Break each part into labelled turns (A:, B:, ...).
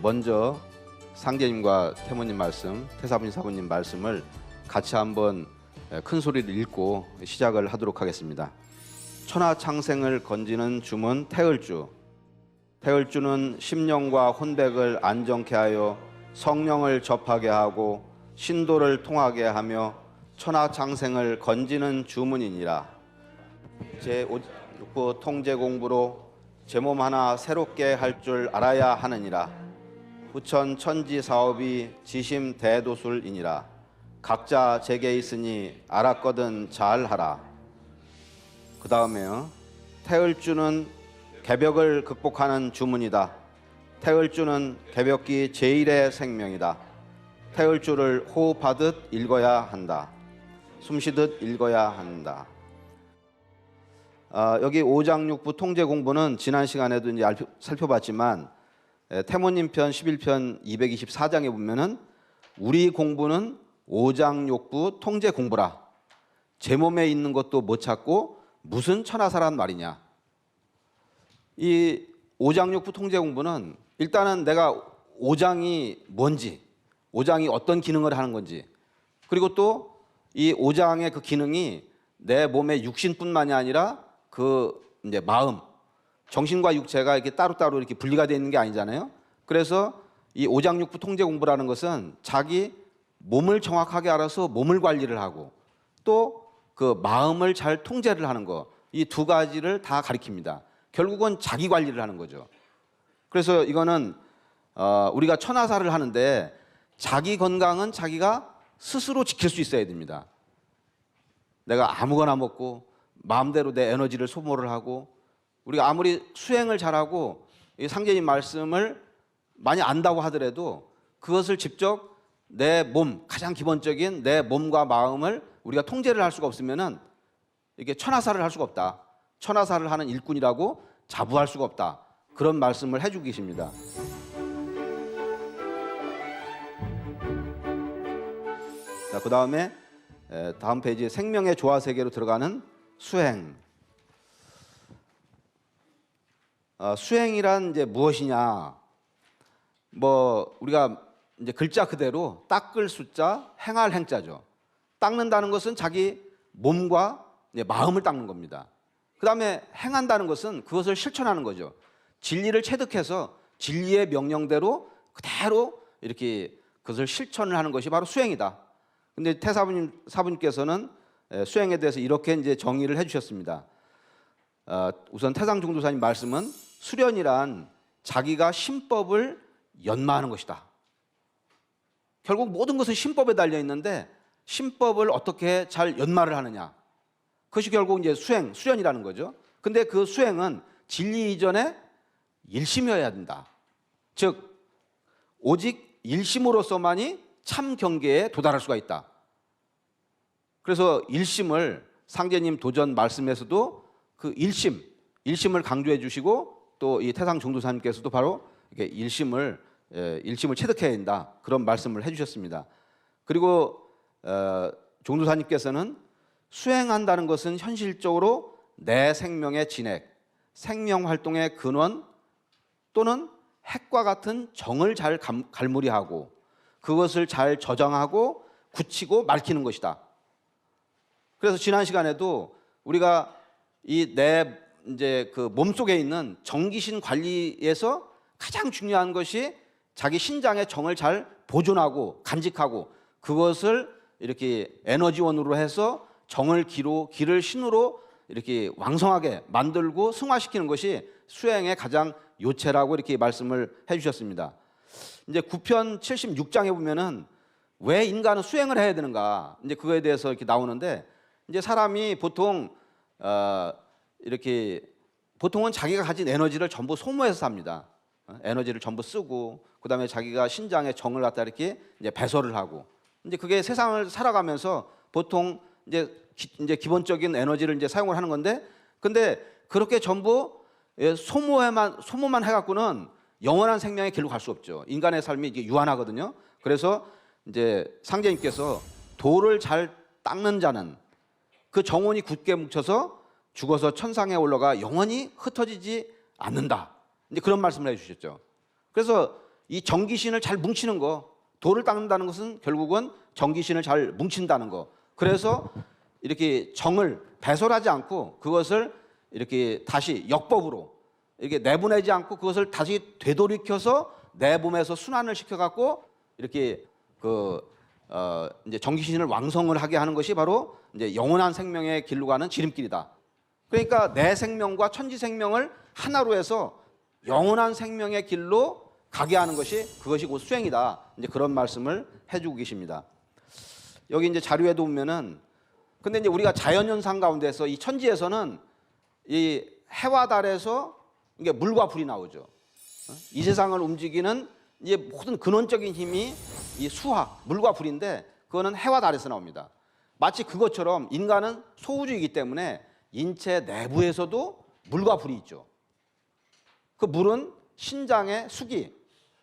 A: 먼저 상제님과 태모님 말씀, 태사부님, 사부님 말씀을 같이 한번 큰 소리를 읽고 시작을 하도록 하겠습니다. 천하창생을 건지는 주문 태을주. 태을주는 심령과 혼백을 안정케 하여 성령을 접하게 하고 신도를 통하게 하며 천하창생을 건지는 주문이니라. 제5부 통제 공부로 제 몸 하나 새롭게 할 줄 알아야 하느니라. 부천 천지 사업이 지심 대도술이니라. 각자 제게 있으니 알았거든 잘하라. 그 다음에요. 태을주는 개벽을 극복하는 주문이다. 태을주는 개벽기 제1의 생명이다. 태을주를 호흡하듯 읽어야 한다. 숨쉬듯 읽어야 한다. 여기 5장 6부 통제 공부는 지난 시간에도 이제 살펴봤지만 태모님 편 11편 224장에 보면은 우리 공부는 5장 6부 통제 공부라. 제 몸에 있는 것도 못 찾고 무슨 천하사란 말이냐. 이 5장 6부 통제 공부는 일단은 내가 5장이 뭔지, 5장이 어떤 기능을 하는 건지, 그리고 또 이 5장의 그 기능이 내 몸의 육신뿐만이 아니라 그 이제 마음, 정신과 육체가 이렇게 따로따로 이렇게 분리가 되어 있는 게 아니잖아요. 그래서 이 5장 6부 통제 공부라는 것은 자기 몸을 정확하게 알아서 몸을 관리를 하고 또 그 마음을 잘 통제를 하는 거, 이 두 가지를 다 가리킵니다. 결국은 자기 관리를 하는 거죠. 그래서 이거는 우리가 천하사를 하는데 자기 건강은 자기가 스스로 지킬 수 있어야 됩니다. 내가 아무거나 먹고 마음대로 내 에너지를 소모를 하고, 우리가 아무리 수행을 잘하고 이 상제님 말씀을 많이 안다고 하더라도 그것을 직접 내 몸, 가장 기본적인 내 몸과 마음을 우리가 통제를 할 수가 없으면은 이게 천하사를 할 수가 없다. 천하사를 하는 일꾼이라고 자부할 수가 없다. 그런 말씀을 해주고 계십니다. 자, 그 다음에 다음 페이지 생명의 조화 세계로 들어가는 수행. 수행이란 이제 무엇이냐? 뭐 우리가 이제 글자 그대로 닦을 숫자, 행할 행자죠. 닦는다는 것은 자기 몸과 마음을 닦는 겁니다. 그 다음에 행한다는 것은 그것을 실천하는 거죠. 진리를 체득해서 진리의 명령대로 그대로 이렇게 그것을 실천을 하는 것이 바로 수행이다. 근데 사부님께서는 수행에 대해서 이렇게 이제 정의를 해주셨습니다. 우선 태상종도사님 말씀은 수련이란 자기가 신법을 연마하는 것이다. 결국 모든 것은 신법에 달려 있는데 신법을 어떻게 잘 연마를 하느냐. 그것이 결국 이제 수련이라는 거죠. 근데 그 수행은 진리 이전에 일심이어야 된다. 즉, 오직 일심으로서만이 참 경계에 도달할 수가 있다. 그래서 일심을 상제님 도전 말씀에서도 그 일심을 강조해 주시고 또 이 태상 종도사님께서도 바로 이렇게 일심을 체득해야 된다. 그런 말씀을 해주셨습니다. 그리고 종도사님께서는 수행한다는 것은 현실적으로 내 생명의 진액, 생명 활동의 근원 또는 핵과 같은 정을 잘 갈무리하고 그것을 잘 저장하고 굳히고 맑히는 것이다. 그래서 지난 시간에도 우리가 이 내 이제 그 몸속에 있는 정기신 관리에서 가장 중요한 것이 자기 신장의 정을 잘 보존하고 간직하고 그것을 이렇게 에너지원으로 해서 정을 기를 신으로 이렇게 왕성하게 만들고 승화시키는 것이 수행의 가장 요체라고 이렇게 말씀을 해주셨습니다. 이제 9편 76장에 보면은 왜 인간은 수행을 해야 되는가, 이제 그거에 대해서 이렇게 나오는데, 이제 사람이 보통 이렇게 보통은 자기가 가진 에너지를 전부 소모해서 삽니다. 에너지를 전부 쓰고 그다음에 자기가 신장의 정을 갖다 이렇게 이제 배설을 하고, 이제 그게 세상을 살아가면서 보통 이제 기본적인 에너지를 이제 사용을 하는 건데, 근데 그렇게 전부 소모만 해갖고는 영원한 생명의 길로 갈 수 없죠. 인간의 삶이 이게 유한하거든요. 그래서 이제 상제님께서 도를 잘 닦는 자는 그 정원이 굳게 뭉쳐서 죽어서 천상에 올라가 영원히 흩어지지 않는다. 이제 그런 말씀을 해주셨죠. 그래서 이 정기신을 잘 뭉치는 거, 돌을 닦는다는 것은 결국은 정기신을 잘 뭉친다는 거. 그래서 이렇게 정을 배설하지 않고 그것을 이렇게 다시 역법으로 이렇게 내보내지 않고 그것을 다시 되돌이켜서 내 몸에서 순환을 시켜갖고 이렇게 이제 정기신을 왕성을 하게 하는 것이 바로 이제 영원한 생명의 길로 가는 지름길이다. 그러니까 내 생명과 천지 생명을 하나로 해서 영원한 생명의 길로 가게 하는 것이 그것이 곧 수행이다. 이제 그런 말씀을 해주고 계십니다. 여기 이제 자료에도 보면은 근데 이제 우리가 자연현상 가운데서 이 천지에서는 이 해와 달에서 이게 물과 불이 나오죠. 이 세상을 움직이는 이제 모든 근원적인 힘이 이 수화, 물과 불인데 그거는 해와 달에서 나옵니다. 마치 그것처럼 인간은 소우주이기 때문에 인체 내부에서도 물과 불이 있죠. 그 물은 신장의 수기,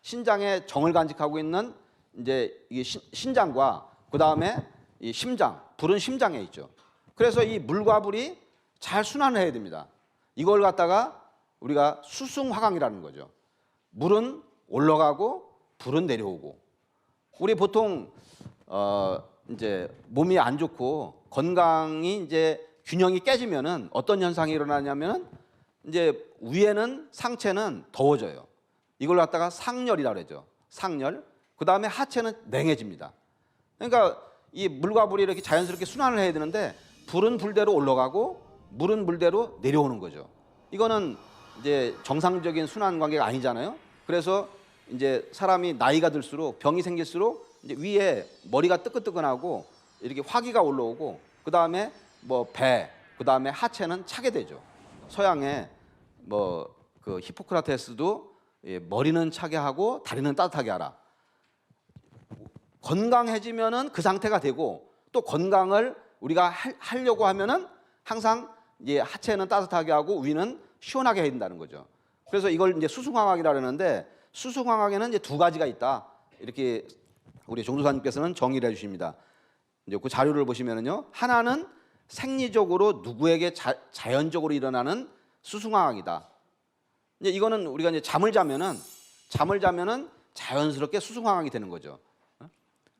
A: 신장의 정을 간직하고 있는 이제 이 신장과 그 다음에 이 심장, 불은 심장에 있죠. 그래서 이 물과 불이 잘 순환을 해야 됩니다. 이걸 갖다가 우리가 수승화강이라는 거죠. 물은 올라가고 불은 내려오고. 우리 보통 이제 몸이 안 좋고 건강이 이제 균형이 깨지면은 어떤 현상이 일어나냐면은 이제 위에는 상체는 더워져요. 이걸 갖다가 상열이라고 그러죠. 상열. 그 다음에 하체는 냉해집니다. 그러니까 이 물과 불이 이렇게 자연스럽게 순환을 해야 되는데 불은 불대로 올라가고 물은 물대로 내려오는 거죠. 이거는 이제 정상적인 순환 관계가 아니잖아요. 그래서 이제 사람이 나이가 들수록 병이 생길수록 이제 위에 머리가 뜨끈뜨끈하고 이렇게 화기가 올라오고 그 다음에 뭐 배, 그 다음에 하체는 차게 되죠. 서양에 뭐 그 히포크라테스도 머리는 차게 하고 다리는 따뜻하게 하라. 건강해지면은 그 상태가 되고 또 건강을 우리가 하려고 하면은 항상 이제 하체는 따뜻하게 하고 위는 시원하게 해야 된다는 거죠. 그래서 이걸 이제 수승화학이라 그러는데 수승화학에는 이제 두 가지가 있다. 이렇게 우리 종도사님께서는 정의를 해주십니다. 이제 그 자료를 보시면은요, 하나는 생리적으로 누구에게 자연적으로 일어나는 수승화학이다. 이제 이거는 우리가 이제 잠을 자면은 자연스럽게 수승화학이 되는 거죠.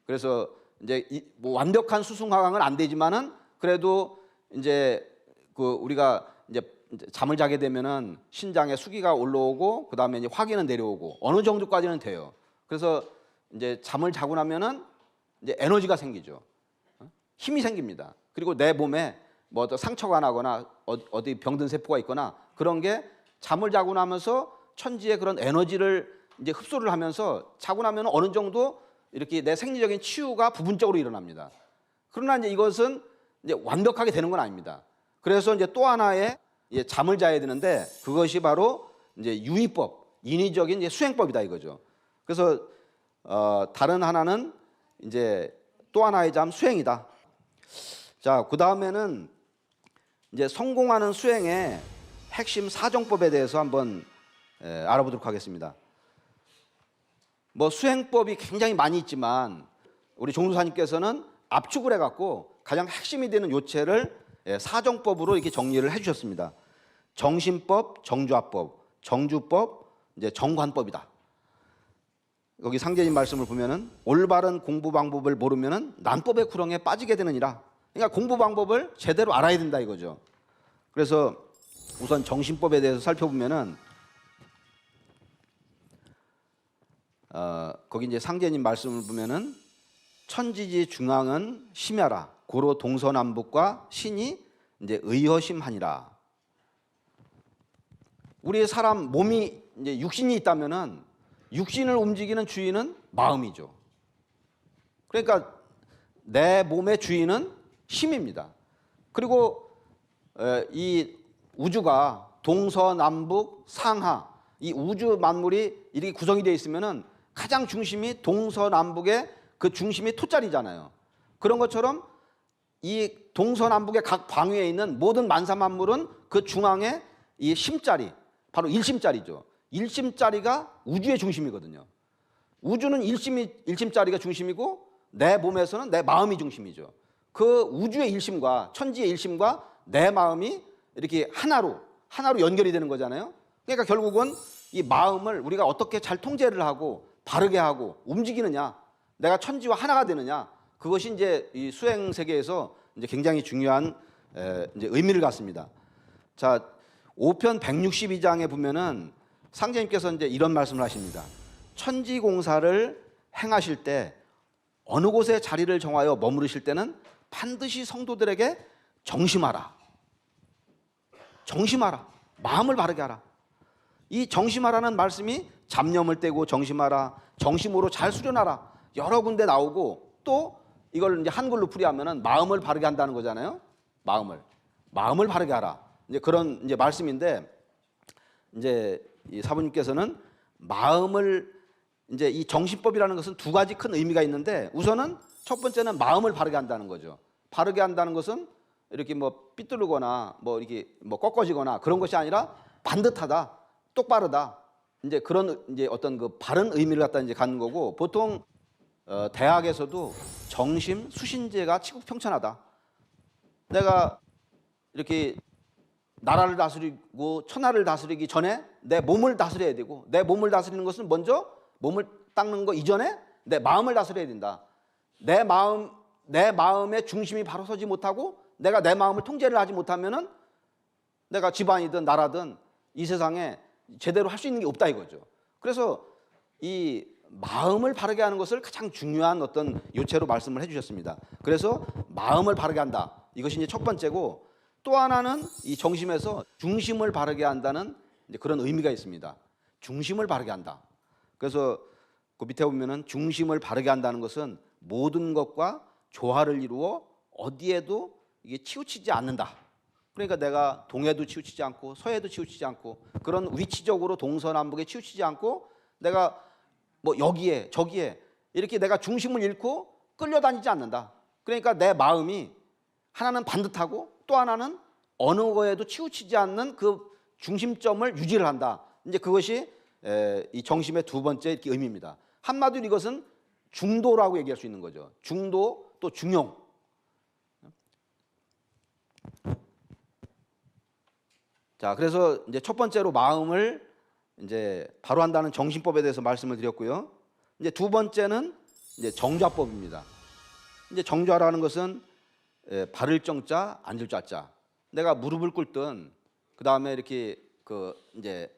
A: 그래서 이제 뭐 완벽한 수승화학은 안 되지만은 그래도 이제 그 우리가 이제 잠을 자게 되면은 신장에 수기가 올라오고 그 다음에 이제 화기는 내려오고 어느 정도까지는 돼요. 그래서 이제 잠을 자고 나면은 이제 에너지가 생기죠. 힘이 생깁니다. 그리고 내 몸에 뭐 어떤 상처가 나거나 어디 병든 세포가 있거나 그런 게 잠을 자고 나면서 천지의 그런 에너지를 이제 흡수를 하면서 자고 나면 어느 정도 이렇게 내 생리적인 치유가 부분적으로 일어납니다. 그러나 이제 이것은 이제 완벽하게 되는 건 아닙니다. 그래서 이제 또 하나의 잠을 자야 되는데 그것이 바로 이제 유의법, 인위적인 이제 수행법이다 이거죠. 그래서 다른 하나는 이제 또 하나의 잠 수행이다. 자, 그 다음에는 이제 성공하는 수행의 핵심 사정법에 대해서 한번 알아보도록 하겠습니다. 뭐 수행법이 굉장히 많이 있지만 우리 종도사님께서는 압축을 해갖고 가장 핵심이 되는 요체를 사정법으로 이렇게 정리를 해주셨습니다. 정신법, 정좌법, 정주법, 이제 정관법이다. 여기 상제님 말씀을 보면은 올바른 공부 방법을 모르면은 난법의 구렁에 빠지게 되느니라. 그러니까 공부 방법을 제대로 알아야 된다 이거죠. 그래서 우선 정신법에 대해서 살펴보면은 거기 이제 상제님 말씀을 보면은 천지지 중앙은 심야라 고로 동서남북과 신이 이제 의허심하니라. 우리의 사람 몸이 이제 육신이 있다면은 육신을 움직이는 주인은 마음이죠. 그러니까 내 몸의 주인은 힘입니다. 그리고 이 우주가 동서남북 상하 이 우주 만물이 이렇게 구성이 되어 있으면은 가장 중심이 동서남북의 그 중심이 토자리잖아요. 그런 것처럼 이 동서남북의 각 방위에 있는 모든 만사만물은 그 중앙에 이 심자리, 바로 일심자리죠. 일심자리가 우주의 중심이거든요. 우주는 일심자리가 중심이고 내 몸에서는 내 마음이 중심이죠. 그 우주의 일심과 천지의 일심과 내 마음이 이렇게 하나로 연결이 되는 거잖아요. 그러니까 결국은 이 마음을 우리가 어떻게 잘 통제를 하고 바르게 하고 움직이느냐, 내가 천지와 하나가 되느냐, 그것이 이제 이 수행 세계에서 이제 굉장히 중요한 이제 의미를 갖습니다. 자, 5편 162장에 보면은 상제님께서 이제 이런 말씀을 하십니다. 천지 공사를 행하실 때 어느 곳에 자리를 정하여 머무르실 때는 반드시 성도들에게 정심하라. 정심하라. 마음을 바르게 하라. 이 정심하라는 말씀이 잡념을 떼고 정심하라, 정심으로 잘 수련하라, 여러 군데 나오고, 또 이걸 이제 한글로 풀이하면은 마음을 바르게 한다는 거잖아요. 마음을 바르게 하라. 이제 그런 이제 말씀인데, 이제 이 사부님께서는 마음을 이제 이 정신법이라는 것은 두 가지 큰 의미가 있는데, 우선은 첫 번째는 마음을 바르게 한다는 거죠. 바르게 한다는 것은 이렇게 뭐 삐뚤르거나 뭐 이렇게 뭐 꺾어지거나 그런 것이 아니라 반듯하다, 똑바르다. 이제 그런 이제 어떤 그 바른 의미를 갖다 이제 갖는 거고, 보통 대학에서도 정심 수신제가 치국평천하다. 내가 이렇게 나라를 다스리고 천하를 다스리기 전에 내 몸을 다스려야 되고, 내 몸을 다스리는 것은 먼저 몸을 닦는 거 이전에 내 마음을 다스려야 된다. 내 마음의 중심이 바로 서지 못하고 내가 내 마음을 통제를 하지 못하면은 내가 집안이든 나라든 이 세상에 제대로 할 수 있는 게 없다 이거죠. 그래서 이 마음을 바르게 하는 것을 가장 중요한 어떤 요체로 말씀을 해주셨습니다. 그래서 마음을 바르게 한다. 이것이 이제 첫 번째고, 또 하나는 이 정심에서 중심을 바르게 한다는 이제 그런 의미가 있습니다. 중심을 바르게 한다. 그래서 그 밑에 보면은 중심을 바르게 한다는 것은 모든 것과 조화를 이루어 어디에도 이게 치우치지 않는다. 그러니까 내가 동해도 치우치지 않고 서해도 치우치지 않고 그런 위치적으로 동서남북에 치우치지 않고 내가 뭐 여기에 저기에 이렇게 내가 중심을 잃고 끌려다니지 않는다. 그러니까 내 마음이 하나는 반듯하고 또 하나는 어느 거에도 치우치지 않는 그 중심점을 유지를 한다. 이제 그것이 이 정심의 두 번째 이렇게 의미입니다. 한마디로 이것은 중도라고 얘기할 수 있는 거죠. 중도 또 중용. 자, 그래서 이제 첫 번째로 마음을 이제 바로 한다는 정신법에 대해서 말씀을 드렸고요. 이제 두 번째는 이제 정좌법입니다. 이제 정좌라는 것은 바를 정자, 앉을 좌자. 내가 무릎을 꿇든 그 다음에 이렇게 그 이제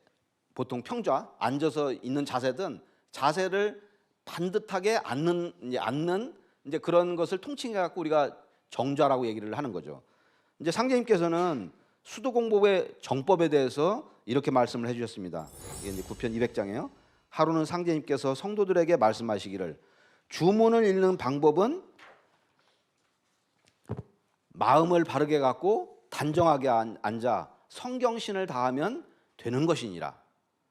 A: 보통 평좌, 앉아서 있는 자세든 자세를 반듯하게 앉는 이제 그런 것을 통칭해 갖고 우리가 정좌라고 얘기를 하는 거죠. 이제 상제님께서는 수도공법의 정법에 대해서 이렇게 말씀을 해주셨습니다. 이게 이제 9편 200장이에요. 하루는 상제님께서 성도들에게 말씀하시기를, 주문을 읽는 방법은 마음을 바르게 갖고 단정하게 앉아 성경신을 다하면 되는 것이니라.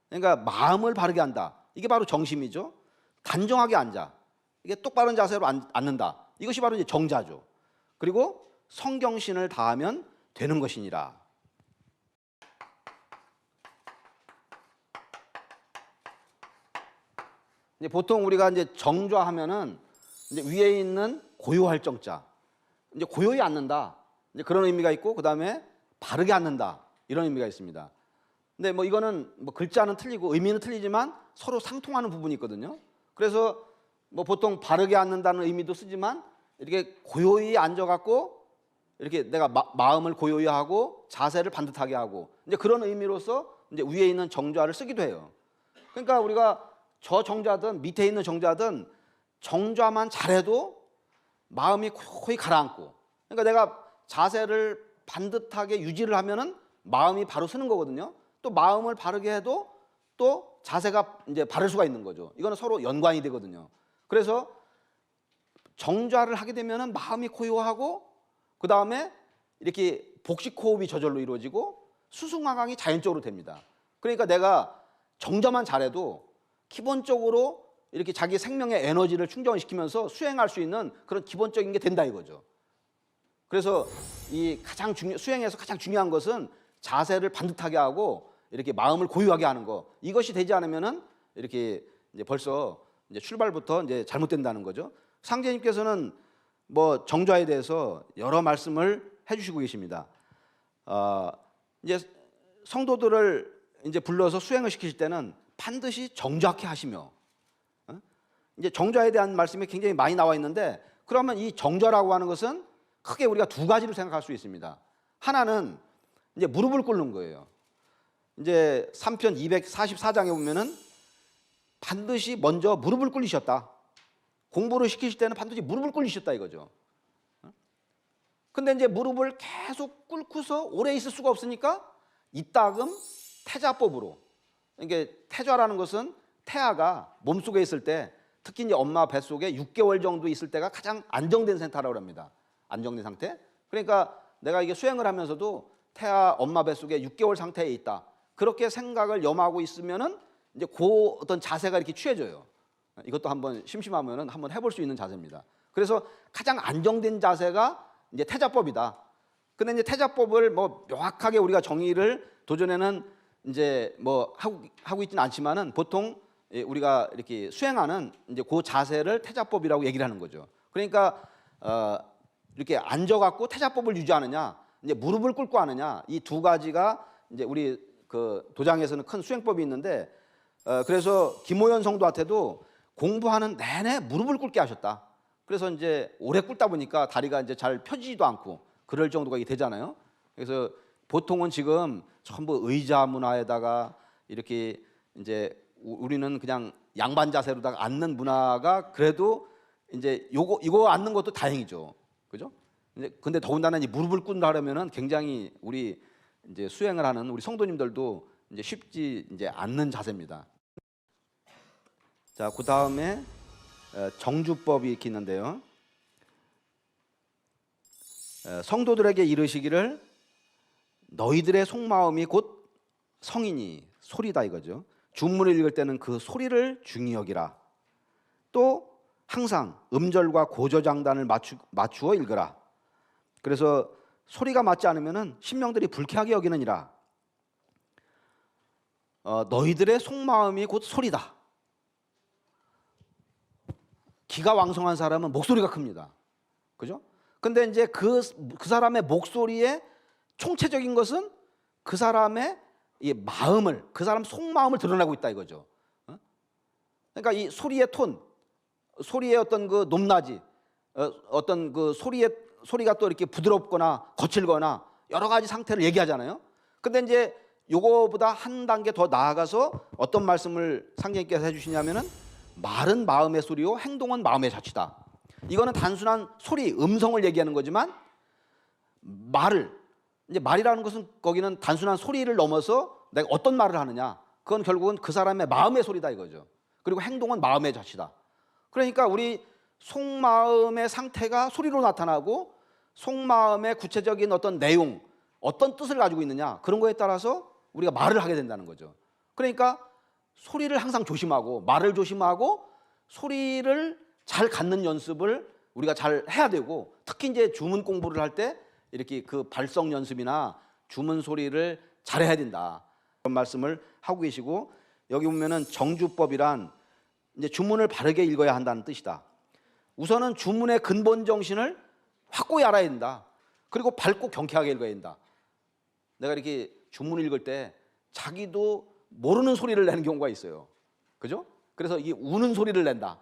A: 그러니까 마음을 바르게 한다. 이게 바로 정심이죠. 단정하게 앉아. 이게 똑바른 자세로 앉는다. 이것이 바로 이제 정자죠. 그리고 성경신을 다하면 되는 것이니라. 이제 보통 우리가 이제 정좌하면은 이제 위에 있는 고요할 정자, 이제 고요히 앉는다. 이제 그런 의미가 있고, 그 다음에 바르게 앉는다. 이런 의미가 있습니다. 근데 뭐 이거는 뭐 글자는 틀리고 의미는 틀리지만 서로 상통하는 부분이 있거든요. 그래서 뭐 보통 바르게 앉는다는 의미도 쓰지만 이렇게 고요히 앉아갖고 이렇게 내가 마음을 고요히 하고 자세를 반듯하게 하고 이제 그런 의미로서 이제 위에 있는 정좌를 쓰기도 해요. 그러니까 우리가 저 정좌든 밑에 있는 정좌든 정좌만 잘해도 마음이 거의 가라앉고, 그러니까 내가 자세를 반듯하게 유지를 하면은 마음이 바로 서는 거거든요. 또 마음을 바르게 해도 또 자세가 이제 바를 수가 있는 거죠. 이거는 서로 연관이 되거든요. 그래서 정좌를 하게 되면은 마음이 고요하고 그 다음에 이렇게 복식호흡이 저절로 이루어지고 수승하강이 자연적으로 됩니다. 그러니까 내가 정좌만 잘해도 기본적으로 이렇게 자기 생명의 에너지를 충전시키면서 수행할 수 있는 그런 기본적인 게 된다 이거죠. 그래서 이 수행에서 가장 중요한 것은 자세를 반듯하게 하고 이렇게 마음을 고요하게 하는 거. 이것이 되지 않으면은 이렇게 이제 벌써 이제 출발부터 이제 잘못된다는 거죠. 상제님께서는 뭐 정좌에 대해서 여러 말씀을 해주시고 계십니다. 이제 성도들을 이제 불러서 수행을 시키실 때는 반드시 정좌케 하시며, 이제 정좌에 대한 말씀이 굉장히 많이 나와 있는데, 그러면 이 정좌라고 하는 것은 크게 우리가 두 가지로 생각할 수 있습니다. 하나는 이제 무릎을 꿇는 거예요. 이제 3편 244장에 보면은 반드시 먼저 무릎을 꿇으셨다. 공부를 시키실 때는 반드시 무릎을 꿇으셨다 이거죠. 근데 이제 무릎을 계속 꿇고서 오래 있을 수가 없으니까 이따금 태자법으로, 이게 태자라는 것은 태아가 몸속에 있을 때, 특히 이제 엄마 뱃속에 6개월 정도 있을 때가 가장 안정된 상태라고 합니다. 안정된 상태. 그러니까 내가 이게 수행을 하면서도 태아 엄마 뱃속에 6개월 상태에 있다, 그렇게 생각을 염하고 있으면은 이제 그 어떤 자세가 이렇게 취해져요. 이것도 한번 심심하면은 한번 해볼 수 있는 자세입니다. 그래서 가장 안정된 자세가 이제 태자법이다. 근데 이제 태자법을 뭐 명확하게 우리가 정의를 도전에는 이제 뭐 하고 있지는 않지만은 보통 우리가 이렇게 수행하는 이제 그 자세를 태자법이라고 얘기를 하는 거죠. 그러니까 이렇게 앉아갖고 태자법을 유지하느냐, 이제 무릎을 꿇고 하느냐, 이 두 가지가 이제 우리 그 도장에서는 큰 수행법이 있는데, 그래서 김호연 성도한테도 공부하는 내내 무릎을 꿇게 하셨다. 그래서 이제 오래 꿇다 보니까 다리가 이제 잘 펴지지도 않고 그럴 정도가 되잖아요. 그래서 보통은 지금 전부 의자 문화에다가 이렇게 이제 우리는 그냥 양반 자세로다가 앉는 문화가, 그래도 이제 이거 앉는 것도 다행이죠. 그죠? 근데 더군다나 이 무릎을 꿇는다 하려면은 굉장히 우리 이제 수행을 하는 우리 성도님들도 이제 쉽지 이제 않는 자세입니다. 자, 그 다음에 정주법이 이렇게 있는데요. 성도들에게 이르시기를 너희들의 속마음이 곧 성이니, 소리다 이거죠. 주문을 읽을 때는 그 소리를 중히 여기라. 또 항상 음절과 고저장단을 맞추어 읽으라. 그래서 소리가 맞지 않으면은 심령들이 불쾌하게 여기느니라. 너희들의 속마음이 곧 소리다. 기가 왕성한 사람은 목소리가 큽니다. 그죠? 근데 이제 그 사람의 목소리의 총체적인 것은 그 사람의 이 마음을, 그 사람 속마음을 드러내고 있다 이거죠. 그러니까 이 소리의 톤, 소리의 어떤 그 높낮이, 어떤 그 소리가 또 이렇게 부드럽거나 거칠거나 여러 가지 상태를 얘기하잖아요. 근데 이제 요거보다 한 단계 더 나아가서 어떤 말씀을 상제님께서 해주시냐면은 말은 마음의 소리요 행동은 마음의 자취다. 이거는 단순한 소리, 음성을 얘기하는 거지만 이제 말이라는 것은 거기는 단순한 소리를 넘어서 내가 어떤 말을 하느냐, 그건 결국은 그 사람의 마음의 소리다 이거죠. 그리고 행동은 마음의 자취다. 그러니까 우리 속마음의 상태가 소리로 나타나고, 속마음의 구체적인 어떤 내용, 어떤 뜻을 가지고 있느냐, 그런 거에 따라서 우리가 말을 하게 된다는 거죠. 그러니까 소리를 항상 조심하고, 말을 조심하고, 소리를 잘 갖는 연습을 우리가 잘 해야 되고, 특히 이제 주문 공부를 할 때 이렇게 그 발성 연습이나 주문 소리를 잘 해야 된다, 그런 말씀을 하고 계시고, 여기 보면은 정주법이란 이제 주문을 바르게 읽어야 한다는 뜻이다. 우선은 주문의 근본 정신을 확고히 알아야 된다. 그리고 밝고 경쾌하게 읽어야 된다. 내가 이렇게 주문을 읽을 때 자기도 모르는 소리를 내는 경우가 있어요. 그죠? 그래서 이게 우는 소리를 낸다.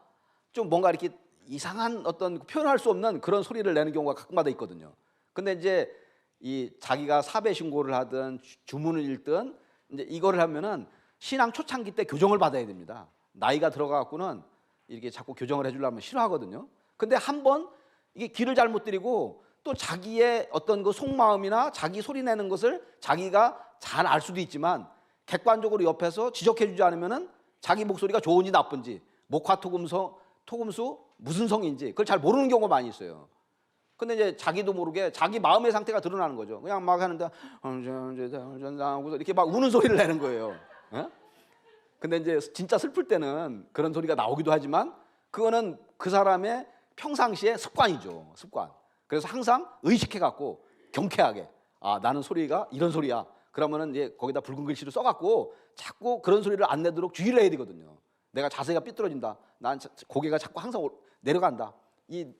A: 좀 뭔가 이렇게 이상한 어떤 표현할 수 없는 그런 소리를 내는 경우가 가끔마다 있거든요. 근데 이제 이 자기가 사배 신고를 하든 주문을 읽든 이제 이거를 하면은 신앙 초창기 때 교정을 받아야 됩니다. 나이가 들어가갖고는 이렇게 자꾸 교정을 해주려면 싫어하거든요. 근데 한번 이게 귀를 잘못 들이고 또 자기의 어떤 그 속마음이나 자기 소리 내는 것을 자기가 잘 알 수도 있지만 객관적으로 옆에서 지적해주지 않으면은 자기 목소리가 좋은지 나쁜지, 목화토금수 무슨 성인지 그걸 잘 모르는 경우가 많이 있어요. 근데 이제 자기도 모르게 자기 마음의 상태가 드러나는 거죠. 그냥 막 하는데 이렇게 막 우는 소리를 내는 거예요. 근데 이제 진짜 슬플 때는 그런 소리가 나오기도 하지만 그거는 그 사람의 평상시의 습관이죠. 습관. 그래서 항상 의식해갖고 경쾌하게, 아 나는 소리가 이런 소리야. 그러면은 이제 거기다 붉은 글씨로 써갖고 자꾸 그런 소리를 안 내도록 주의를 해야 되거든요. 내가 자세가 삐뚤어진다. 난 고개가 자꾸 항상 내려간다.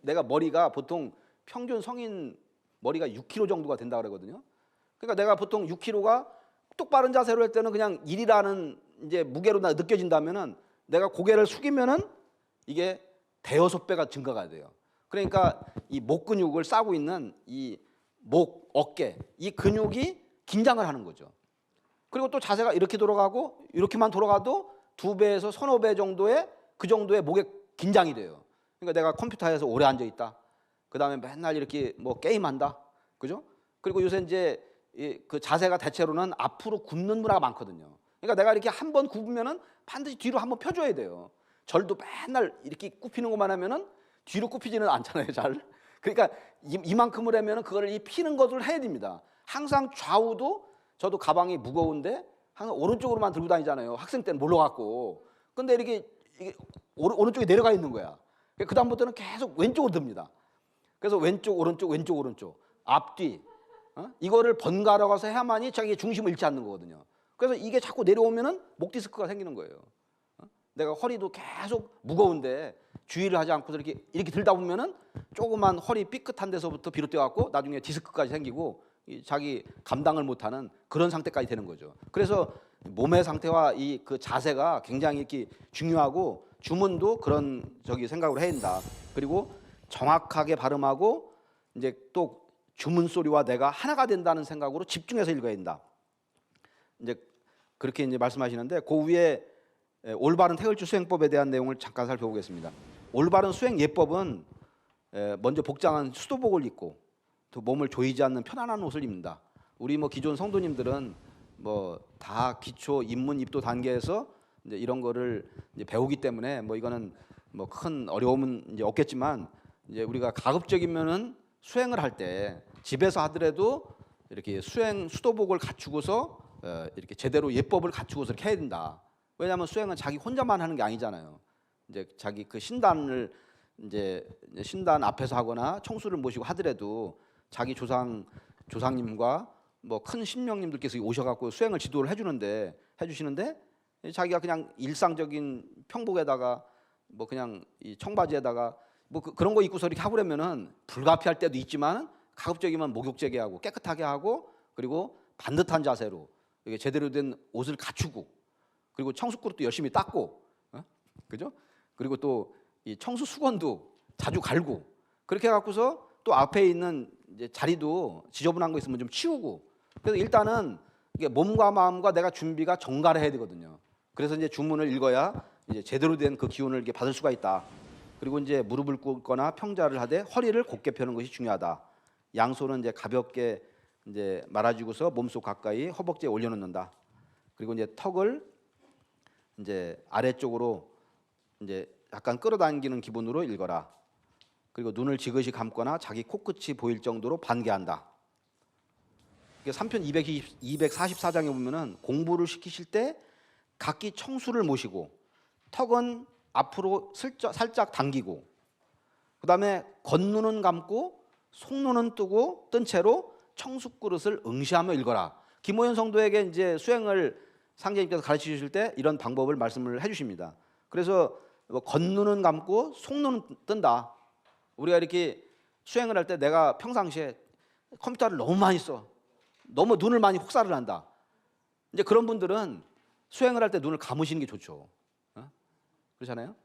A: 내가 머리가 보통 평균 성인 머리가 6kg 정도가 된다 그러거든요. 그러니까 내가 보통 6kg가 똑바른 자세로 할 때는 그냥 1이라는 이제 무게로 느껴진다면은 내가 고개를 숙이면은 이게 대여섯 배가 증가가 돼요. 그러니까 이 목 근육을 싸고 있는 이 목, 어깨 이 근육이 긴장을 하는 거죠. 그리고 또 자세가 이렇게 돌아가고 이렇게만 돌아가도 2배에서 서너 배 정도의 그 정도의 목에 긴장이 돼요. 그러니까 내가 컴퓨터에서 오래 앉아 있다. 그다음에 맨날 이렇게 뭐 게임한다. 그죠? 그리고 요새 이제 그 자세가 대체로는 앞으로 굽는 문화가 많거든요. 그러니까 내가 이렇게 한 번 굽으면은 반드시 뒤로 한번 펴줘야 돼요. 절도 맨날 이렇게 굽히는 것만 하면은 뒤로 굽히지는 않잖아요, 잘. 그러니까 이만큼을 하면은 그거를 이 피는 것을 해야 됩니다. 항상 좌우도 저도 가방이 무거운데 항상 오른쪽으로만 들고 다니잖아요. 학생 때는 몰라갖고. 근데 이게 오른쪽에 내려가 있는 거야. 그 다음부터는 계속 왼쪽으로 듭니다. 그래서 왼쪽 오른쪽 왼쪽 오른쪽 앞뒤 이거를 번갈아 가서 해야만이 자기 중심을 잃지 않는 거거든요. 그래서 이게 자꾸 내려오면은 목 디스크가 생기는 거예요. 내가 허리도 계속 무거운데 주의를 하지 않고 이렇게 들다 보면은 조그만 허리 삐끗한 데서부터 비롯돼 갖고 나중에 디스크까지 생기고 자기 감당을 못하는 그런 상태까지 되는 거죠. 그래서 몸의 상태와 이 그 자세가 굉장히 이렇게 중요하고 주문도 그런 생각을 해야 된다. 그리고 정확하게 발음하고 이제 또 주문 소리와 내가 하나가 된다는 생각으로 집중해서 읽어야 된다. 이제 그렇게 이제 말씀하시는데 그 위에 올바른 태글주 수행법에 대한 내용을 잠깐 살펴보겠습니다. 올바른 수행 예법은 먼저 복장한 수도복을 입고 또 몸을 조이지 않는 편안한 옷을 입는다. 우리 뭐 기존 성도님들은 뭐 다 기초 입문 입도 단계에서 이제 이런 거를 이제 배우기 때문에 뭐 이거는 뭐 큰 어려움은 이제 없겠지만 이제 우리가 가급적이면은 수행을 할 때 집에서 하더라도 이렇게 수행 수도복을 갖추고서 이렇게 제대로 예법을 갖추고서 이렇게 해야 된다. 왜냐하면 수행은 자기 혼자만 하는 게 아니잖아요. 이제 자기 그 신단을 이제 신단 앞에서 하거나 청수를 모시고 하더라도 자기 조상님과 뭐 큰 신령님들께서 오셔갖고 수행을 지도를 해주시는데 자기가 그냥 일상적인 평복에다가 뭐 그냥 이 청바지에다가 뭐 그런 거 입고서 이렇게 하고 그러면은 불가피할 때도 있지만 가급적이면 목욕제게 하고 깨끗하게 하고 그리고 반듯한 자세로 이게 제대로 된 옷을 갖추고 그리고 청수그릇도 열심히 닦고 그죠? 그리고 또 이 청수 수건도 자주 갈고 그렇게 해갖고서 또 앞에 있는 이제 자리도 지저분한 거 있으면 좀 치우고 그래서 일단은 이게 몸과 마음과 내가 준비가 정갈해야 되거든요. 그래서 이제 주문을 읽어야 이제 제대로 된 그 기운을 이렇게 받을 수가 있다. 그리고 이제 무릎을 꿇거나 평자를 하되 허리를 곧게 펴는 것이 중요하다. 양손은 이제 가볍게 이제 말아주고서 몸속 가까이 허벅지에 올려놓는다. 그리고 이제 턱을 이제 아래쪽으로 이제 약간 끌어당기는 기분으로 읽어라. 그리고 눈을 지그시 감거나 자기 코끝이 보일 정도로 반개한다. 3편 244장에 보면은 공부를 시키실 때 각기 청수를 모시고 턱은 앞으로 살짝 당기고 그다음에 겉눈은 감고 속눈은 뜨고 뜬 채로 청수 그릇을 응시하며 읽어라. 김호연 성도에게 이제 수행을 상제님께서 가르쳐 주실 때 이런 방법을 말씀을 해주십니다. 그래서 뭐 겉눈은 감고 속눈은 뜬다. 우리가 이렇게 수행을 할 때 내가 평상시에 컴퓨터를 너무 많이 써. 너무 눈을 많이 혹사를 한다. 이제 그런 분들은 수행을 할 때 눈을 감으시는 게 좋죠. 그렇잖아요.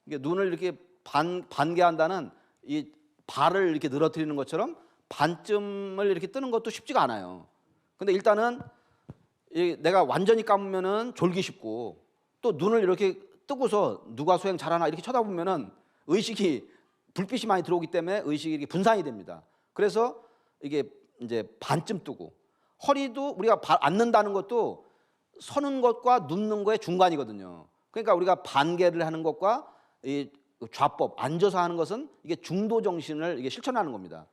A: 이게 눈을 이렇게 반개한다는 이 발을 이렇게 늘어뜨리는 것처럼 반쯤을 이렇게 뜨는 것도 쉽지가 않아요. 근데 일단은 내가 완전히 감으면은 졸기 쉽고 또 눈을 이렇게 뜨고서 누가 수행 잘하나 이렇게 쳐다보면은 의식이 불빛이 많이 들어오기 때문에 의식이 이렇게 분산이 됩니다. 그래서 이게 이제 반쯤 뜨고 허리도 우리가 앉는다는 것도 서는 것과 눕는 거의 중간이거든요. 그러니까 우리가 반개를 하는 것과 이 좌법 앉아서 하는 것은 이게 중도 정신을 이게 실천하는 겁니다.